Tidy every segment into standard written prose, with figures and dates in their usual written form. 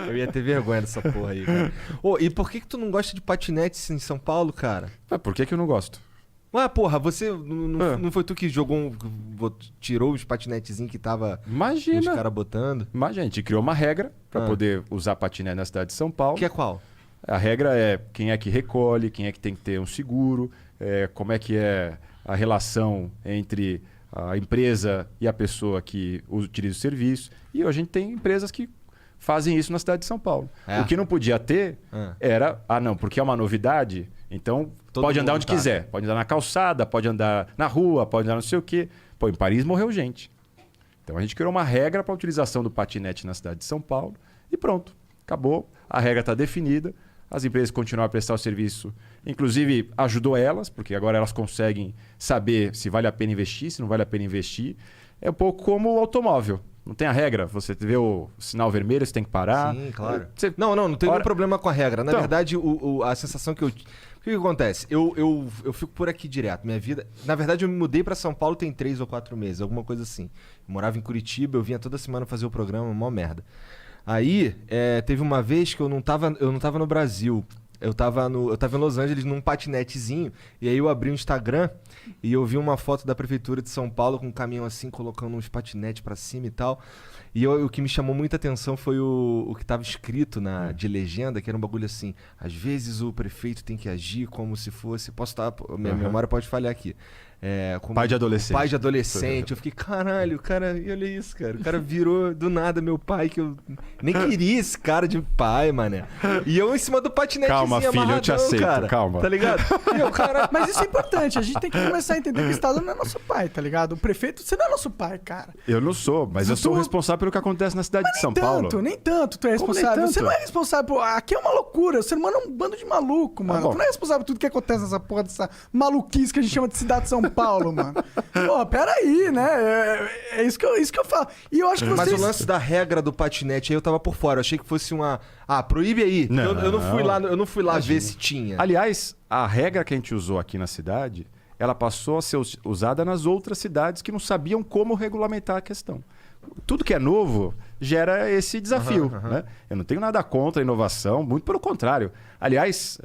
Eu ia ter vergonha dessa porra aí, cara. Ô, e por que tu não gosta de patinete em São Paulo, cara? Por que eu não gosto? Ué, porra, você não foi tu que jogou tirou os patinetezinhos que tava Imagina. os caras botando? Imagina, a gente criou uma regra para poder usar patinete na cidade de São Paulo. Que é qual? A regra é quem é que recolhe, quem é que tem que ter um seguro, como é que é a relação entre a empresa e a pessoa que utiliza o serviço. E hoje a gente tem empresas que fazem isso na cidade de São Paulo. O que não podia ter era, não, porque é uma novidade, então pode andar onde quiser. Pode andar na calçada, pode andar na rua, pode andar não sei o quê. Pô, em Paris morreu gente. Então a gente criou uma regra para a utilização do patinete na cidade de São Paulo e pronto, acabou. A regra está definida. As empresas continuam a prestar o serviço, inclusive ajudou elas, porque agora elas conseguem saber se vale a pena investir, se não vale a pena investir. É um pouco como o automóvel. Não tem a regra, você vê o sinal vermelho, você tem que parar. Sim, claro. Não tem nenhum problema com a regra. Na verdade, a sensação que eu... O que acontece? Eu fico por aqui direto. Minha vida... Na verdade, eu me mudei pra São Paulo tem 3 ou 4 meses, alguma coisa assim. Eu morava em Curitiba, eu vinha toda semana fazer o programa, mó merda. Aí, teve uma vez que eu não tava no Brasil. Eu tava em Los Angeles num patinetezinho. E aí eu abri o Instagram e eu vi uma foto da prefeitura de São Paulo com um caminhão assim, colocando uns patinetes pra cima e tal. E o que me chamou muita atenção foi o que tava escrito de legenda, que era um bagulho assim: às vezes o prefeito tem que agir como se fosse... Posso estar... Minha memória pode falhar aqui. Pai de adolescente. Pai de adolescente. Eu fiquei, caralho, o cara... E olha isso, cara. O cara virou do nada meu pai, que eu nem queria esse cara de pai, mané. E eu em cima do patinetezinho amarradão. Calma, filho, eu te aceito, cara. Calma. Tá ligado? E o cara... Mas isso é importante. A gente tem que começar a entender que o Estado não é nosso pai, tá ligado? O prefeito, você não é nosso pai, cara. Eu não sou, mas eu sou o responsável pelo que acontece na cidade de São Paulo. Nem tanto tu é responsável. Você não é responsável. Aqui é uma loucura. O ser humano é um bando de maluco, mano. Tu não é responsável por tudo que acontece nessa porra dessa maluquice que a gente chama de cidade de São Paulo, mano. Pô, peraí, né? É isso que eu falo. E eu acho que vocês... Mas o lance da regra do patinete aí eu tava por fora. Eu achei que fosse uma... proíbe aí. Não. Eu não fui lá ver se tinha. Aliás, a regra que a gente usou aqui na cidade, ela passou a ser usada nas outras cidades que não sabiam como regulamentar a questão. Tudo que é novo gera esse desafio. Né? Eu não tenho nada contra a inovação, muito pelo contrário. Aliás,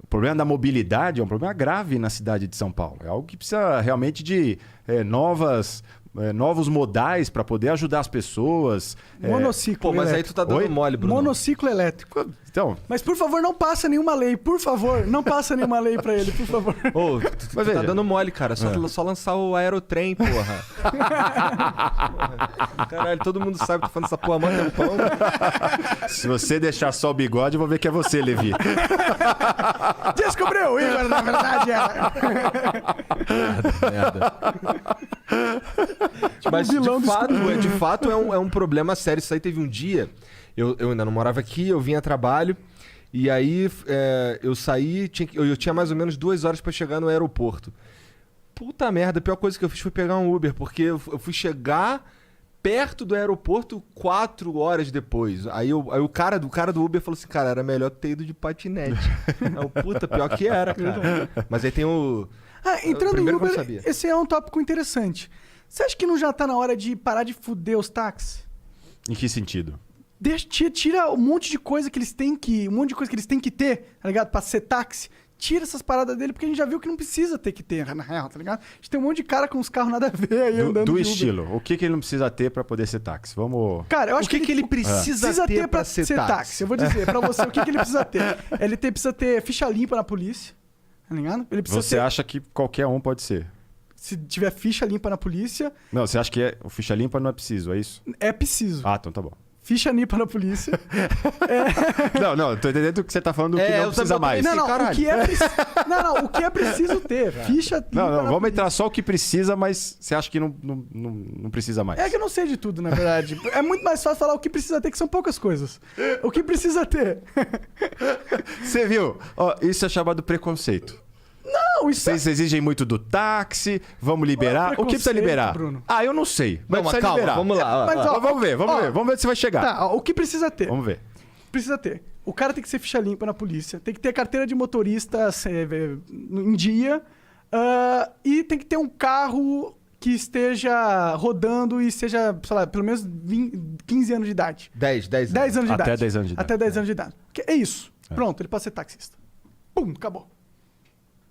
o problema da mobilidade é um problema grave na cidade de São Paulo. É algo que precisa realmente de novos modais para poder ajudar as pessoas. Monociclo mas elétrico. aí tu tá dando mole, Bruno. Monociclo elétrico. Então, mas por favor, não passa nenhuma lei. Por favor, não passa nenhuma lei pra ele, por favor. Tu tá dando mole, cara. Só lançar o aerotrem, porra. Caralho, todo mundo sabe que tô falando essa porra há mó tempão. Se você deixar só o bigode, eu vou ver que é você, Levi. Descobriu o Igor, na verdade. Merda. Mas de fato é um problema sério. Isso aí teve um dia... Eu ainda não morava aqui, eu vinha a trabalho. E aí eu saí... Eu tinha mais ou menos 2 horas pra chegar no aeroporto. Puta merda, a pior coisa que eu fiz foi pegar um Uber. Porque eu fui chegar perto do aeroporto 4 horas depois. Aí o cara do Uber falou assim: cara, era melhor ter ido de patinete. Puta, pior que era, cara. Mas aí tem o... entrando em Uber, esse é um tópico interessante. Você acha que não já tá na hora de parar de fuder os táxis? Em que sentido? Tira um monte de coisa que eles têm que... Um monte de coisa que eles têm que ter, tá ligado? Pra ser táxi. Tira essas paradas dele, porque a gente já viu que não precisa ter que ter, na real, tá ligado? A gente tem um monte de cara com uns carros nada a ver aí andando do de estilo. Uber. O que ele não precisa ter pra poder ser táxi? Vamos... Cara, eu acho que ele precisa ter pra ser táxi? Eu vou dizer pra você o que ele precisa ter. Ele precisa ter ficha limpa na polícia, tá ligado? Você acha que qualquer um pode ser? Se tiver ficha limpa na polícia... Não, você acha que o ficha limpa não é preciso, é isso? É preciso. Então tá bom. Ficha limpa na polícia. Não, tô entendendo que você tá falando que não precisa mais. Não, o que é preciso ter. Ficha limpa Não, na vamos polícia. entrar só o que precisa, mas você acha que não precisa mais. É que eu não sei de tudo, na verdade. É muito mais fácil falar o que precisa ter, que são poucas coisas. O que precisa ter. Você viu? Isso é chamado preconceito. Não, isso Vocês exigem muito do táxi, vamos liberar. O que precisa liberar? Bruno. Eu não sei. Mas Calma, precisa liberar. vamos lá. Vamos ver. Vamos ver se vai chegar. Tá, o que precisa ter? Vamos ver. Precisa ter. O cara tem que ser ficha limpa na polícia, tem que ter carteira de motorista em dia, e tem que ter um carro que esteja rodando e seja, sei lá, pelo menos 15 anos de idade. 10 anos. 10 anos de idade. Até 10 anos de idade. Até 10 anos de idade. É isso. Pronto, ele pode ser taxista. Pum, acabou.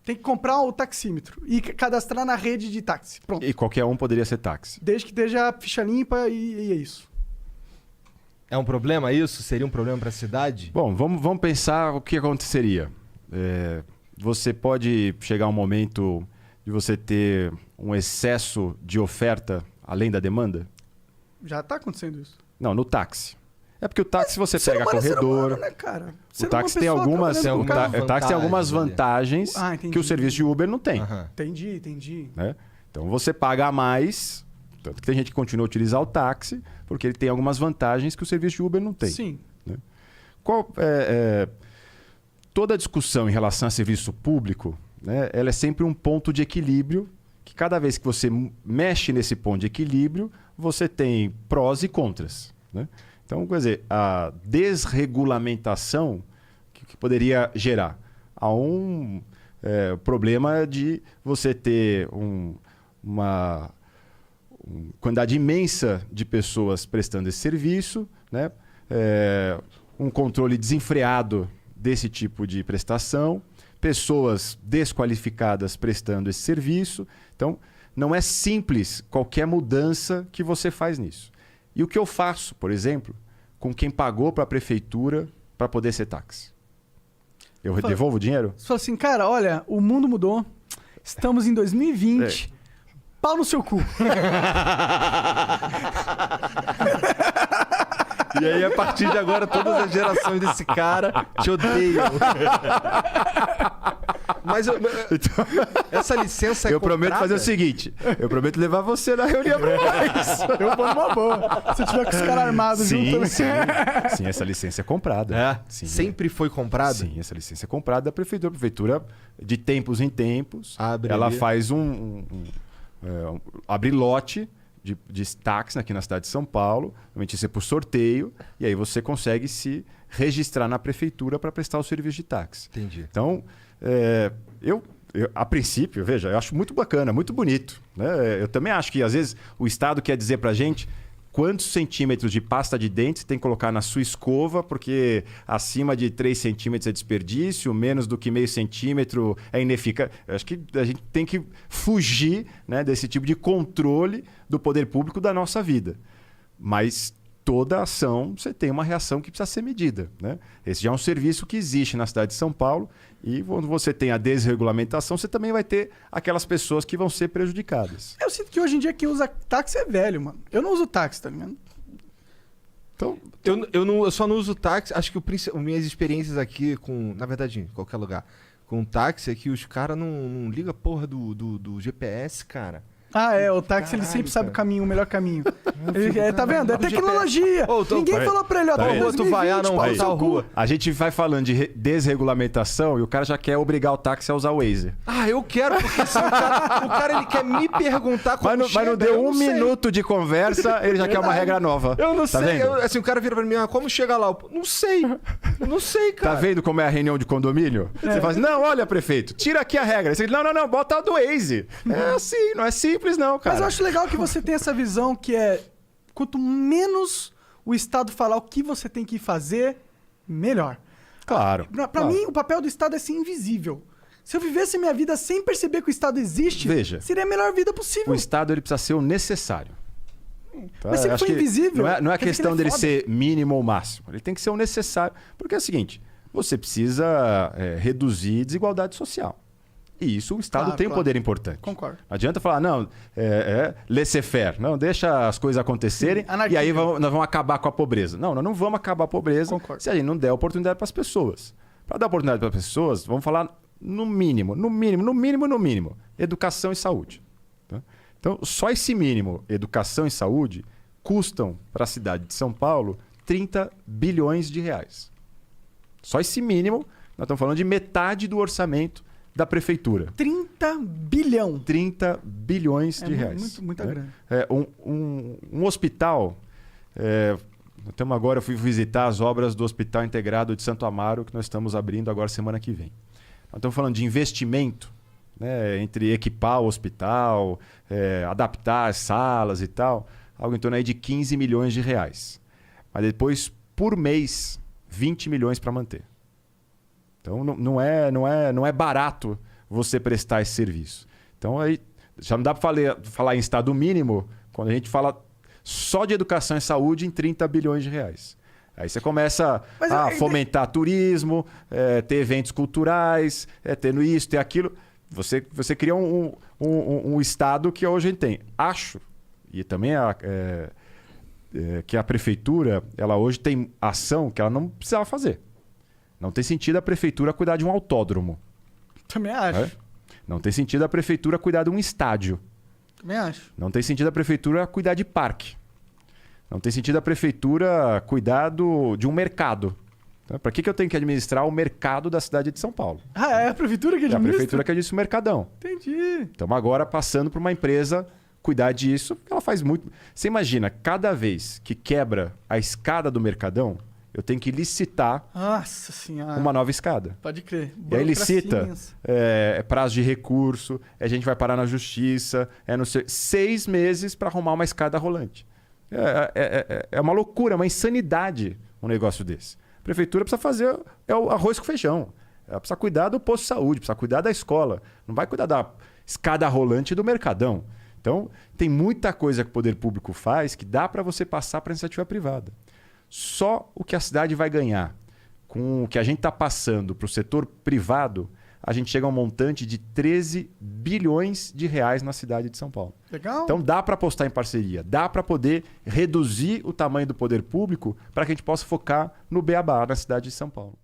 Tem que comprar o taxímetro e cadastrar na rede de táxi. Pronto. E qualquer um poderia ser táxi. Desde que esteja ficha limpa e é isso. É um problema isso? Seria um problema para a cidade? Bom, vamos pensar o que aconteceria. Você pode chegar a um momento de você ter um excesso de oferta além da demanda? Já tá acontecendo isso. Não, no táxi. É porque o táxi você pega corredor. Humano, né, cara? O táxi tem algumas, o táxi tem algumas vantagens que o serviço de Uber não tem. Entendi. Né? Então você paga a mais, tanto que tem gente que continua a utilizar o táxi, porque ele tem algumas vantagens que o serviço de Uber não tem. Sim. Né? Toda discussão em relação a serviço público, né, ela é sempre um ponto de equilíbrio, que cada vez que você mexe nesse ponto de equilíbrio, você tem prós e contras. Né? Então, quer dizer, a desregulamentação que poderia gerar a um problema de você ter uma quantidade imensa de pessoas prestando esse serviço, né? Um controle desenfreado desse tipo de prestação, pessoas desqualificadas prestando esse serviço. Então, não é simples qualquer mudança que você faz nisso. E o que eu faço, por exemplo, com quem pagou para a prefeitura para poder ser táxi? Eu devolvo o dinheiro? Você fala assim, cara, olha, o mundo mudou. Estamos em 2020. Pau no seu cu. E aí, a partir de agora, todas as gerações desse cara te odeiam. Mas essa licença eu prometo fazer o seguinte: eu prometo levar você na reunião pra mais. Eu vou numa boa. Se tiver com os caras armados junto também. Sim, essa licença é comprada. Sim, sempre foi comprada? Sim, essa licença é comprada da prefeitura. A prefeitura, de tempos em tempos, abre ela ali. faz abre lote de táxi aqui na cidade de São Paulo. Normalmente isso é por sorteio. E aí você consegue se registrar na prefeitura para prestar o serviço de táxi. Entendi. Então, eu, a princípio, veja, eu acho muito bacana, muito bonito. Né? Eu também acho que, às vezes, o Estado quer dizer para a gente quantos centímetros de pasta de dente tem que colocar na sua escova, porque acima de 3 centímetros é desperdício, menos do que meio centímetro é ineficaz. Eu acho que a gente tem que fugir, né, desse tipo de controle do poder público da nossa vida. Mas toda ação, você tem uma reação que precisa ser medida. Né? Esse já é um serviço que existe na cidade de São Paulo, e quando você tem a desregulamentação, você também vai ter aquelas pessoas que vão ser prejudicadas. Eu sinto que hoje em dia quem usa táxi é velho, mano. Eu não uso táxi, tá ligado? Então, eu só não uso táxi. Acho que minhas experiências aqui com... Na verdade, em qualquer lugar. Com táxi é que os caras não ligam a porra do GPS, cara. O táxi ele sempre sabe o caminho, o melhor caminho. Tá vendo? É tecnologia. Ninguém falou pra ele, tu vai, tal rua. A gente vai falando de desregulamentação e o cara já quer obrigar o táxi a usar o Waze. Eu quero, porque se o cara ele quer me perguntar como mas não deu um minuto de conversa, ele já quer uma regra nova. Eu não tá sei. Vendo? O cara vira pra mim, como chega lá? Não sei. Não sei, cara. Tá vendo como é a reunião de condomínio? Você fala assim, não, olha, prefeito, tira aqui a regra. Você diz, não, bota a do Waze. É assim, não é simples não, cara. Mas eu acho legal que você tem essa visão que é... Quanto menos o Estado falar o que você tem que fazer, melhor. Claro. Pra mim, o papel do Estado é ser invisível. Se eu vivesse minha vida sem perceber que o Estado existe, seria a melhor vida possível. O Estado ele precisa ser o necessário. Tá? Mas se ele for invisível... Não é questão dele ser mínimo ou máximo. Ele tem que ser o necessário. Porque é o seguinte, você precisa reduzir desigualdade social. E isso o Estado tem um poder importante. Concordo. Não adianta falar, não, laissez-faire. Não, deixa as coisas acontecerem e aí nós vamos acabar com a pobreza. Não, nós não vamos acabar a pobreza. Concordo. Se a gente não der oportunidade para as pessoas. Para dar oportunidade para as pessoas, vamos falar no mínimo, educação e saúde. Tá? Então, só esse mínimo, educação e saúde, custam para a cidade de São Paulo 30 bilhões de reais. Só esse mínimo, nós estamos falando de metade do orçamento da prefeitura. 30 bilhão. 30 bilhões de reais. Muita grana. Um hospital... agora eu fui visitar as obras do Hospital Integrado de Santo Amaro, que nós estamos abrindo agora semana que vem. Nós estamos falando de investimento, né, entre equipar o hospital, adaptar as salas e tal, algo em torno aí de 15 milhões de reais. Mas depois, por mês, 20 milhões para manter. Então não é barato você prestar esse serviço. Então aí já não dá para falar em estado mínimo quando a gente fala só de educação e saúde em 30 bilhões de reais. Aí você começa a fomentar turismo, ter eventos culturais, tendo isso, ter aquilo. Você cria um estado que hoje a gente tem. Acho, e também que a prefeitura ela hoje tem ação que ela não precisava fazer. Não tem sentido a prefeitura cuidar de um autódromo. Também acho. Não tem sentido a prefeitura cuidar de um estádio. Também acho. Não tem sentido a prefeitura cuidar de parque. Não tem sentido a prefeitura cuidar de um mercado. Então, para que eu tenho que administrar o mercado da cidade de São Paulo? Ah, é a prefeitura que administra? É a prefeitura que administra o mercadão. Entendi. Estamos agora passando para uma empresa cuidar disso. Ela faz muito... Você imagina, cada vez que quebra a escada do mercadão, eu tenho que licitar Nossa senhora. uma nova escada. Pode crer. E aí licita, prazo de recurso, a gente vai parar na justiça, 6 meses para arrumar uma escada rolante. É uma loucura, é uma insanidade um negócio desse. A prefeitura precisa fazer o arroz com feijão. Ela precisa cuidar do posto de saúde, precisa cuidar da escola. Não vai cuidar da escada rolante do mercadão. Então, tem muita coisa que o poder público faz que dá para você passar para a iniciativa privada. Só o que a cidade vai ganhar com o que a gente está passando para o setor privado, a gente chega a um montante de 13 bilhões de reais na cidade de São Paulo. Legal. Então dá para apostar em parceria, dá para poder reduzir o tamanho do poder público para que a gente possa focar no beabá na cidade de São Paulo.